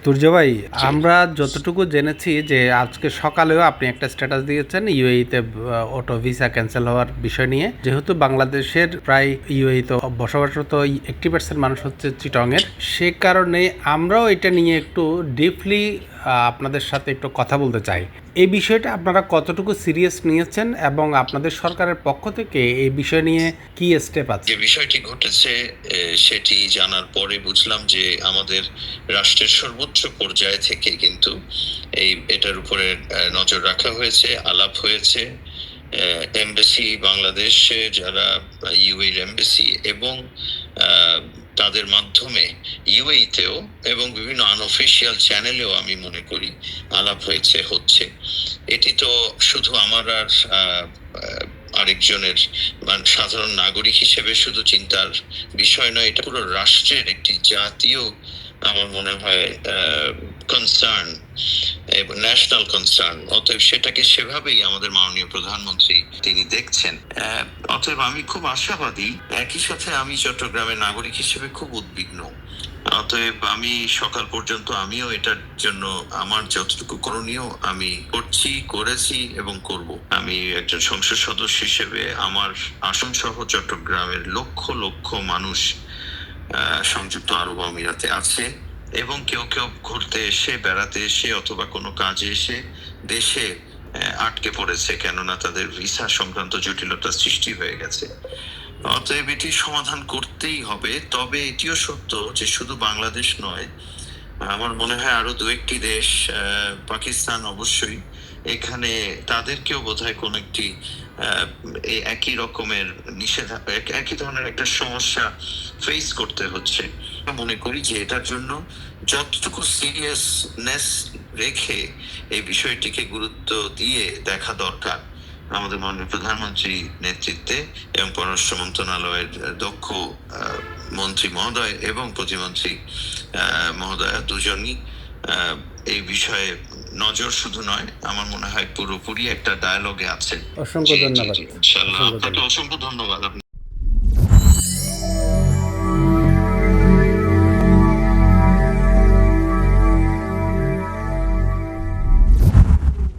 তুর্য ভাই, আমরা যতটুকু জেনেছি যে আজকে সকালেও আপনি একটা স্ট্যাটাস দিয়েছেন ইউএইতে অটো ভিসা ক্যান্সেল হওয়ার বিষয় নিয়ে। যেহেতু বাংলাদেশের প্রায় ইউএইতে বসবাসরত 80% মানুষ হচ্ছে চিটংয়ের, সে কারণে আমরাও এটা নিয়ে একটু ডিপলি আপনাদের সাথে একটু কথা বলতে চাই। এই বিষয়টা আপনারা কতটুকু সিরিয়াস নিয়েছেন এবং আপনাদের সরকারের পক্ষ থেকে এই বিষয় নিয়ে কি স্টেপ আছে? যে বিষয়টি ঘটেছে সেটি জানার পরে বুঝলাম যে আমাদের রাষ্ট্রের সর্বোচ্চ পর্যায় থেকে কিন্তু এটার উপরে নজর রাখা হয়েছে, আলাপ হয়েছে। এমবাসি বাংলাদেশে যারা ইউএইর এমবাসি এবং তাদের মাধ্যমে ইউএইতেও এবং বিভিন্ন আনঅফিসিয়াল চ্যানেলেও আমি মনে করি আলাপ হচ্ছে। এটি তো শুধু আমার আর আরেকজনের সাধারণ নাগরিক হিসেবে শুধু চিন্তার বিষয় নয়, এটা পুরো রাষ্ট্রের একটি জাতীয় আমার মনে হয় কনসার্ন এবং ন্যাশনাল কনসার্ন। অতএব সেটাকে সেভাবেই আমাদের মাননীয় প্রধানমন্ত্রী তিনি দেখছেন। অতএব আমি খুব আশাবাদী, একই সাথে আমি চট্টগ্রামের নাগরিক হিসেবে খুব উদ্বিগ্ন। অতএব আমি সকাল পর্যন্ত আমিও এটার জন্য আমার যতটুকু করণীয় আমি করেছি এবং করব। আমি একজন সংসদ সদস্য হিসেবে আমার আসন সহ চট্টগ্রামের লক্ষ লক্ষ মানুষ সংযুক্ত আরব আমিরাতে আছে এবং কেউ কেউ ঘুরতে এসে, বেড়াতে এসে অথবা কোনো কাজে এসে দেশে আটকে পড়েছে, কেননা তাদের ভিসা সংক্রান্ত জটিলতা সৃষ্টি হয়ে গেছে। অতএব এটি সমাধান করতেই হবে। তবে এটিও সত্য যে শুধু বাংলাদেশ নয়, আমার মনে হয় আরো দু একটি দেশ, পাকিস্তান অবশ্যই, এখানে তাদেরকেও বোধহয় কোন একটি একই রকমের নিষেধাজ্ঞা, একই ধরনের একটা সমস্যা ফেস করতে হচ্ছে। মনে করি যে এটার জন্য যতটুকু সিরিয়াসনেস রেখে এই বিষয়টিকে গুরুত্ব দিয়ে দেখা দরকার আমাদের মাননীয় প্রধানমন্ত্রী নেতৃত্বে এবং পররাষ্ট্র মন্ত্রণালয়ের দক্ষ মন্ত্রী মহোদয় এবং প্রতিমন্ত্রী মহোদয়া দুজনই এই বিষয়ে নজর শুধু নয়, আমার মনে হয় পুরোপুরি একটা ডায়ালগে আছে। অসংখ্য ধন্যবাদ। ইনশাআল্লাহ, আপনাকে অসংখ্য ধন্যবাদ।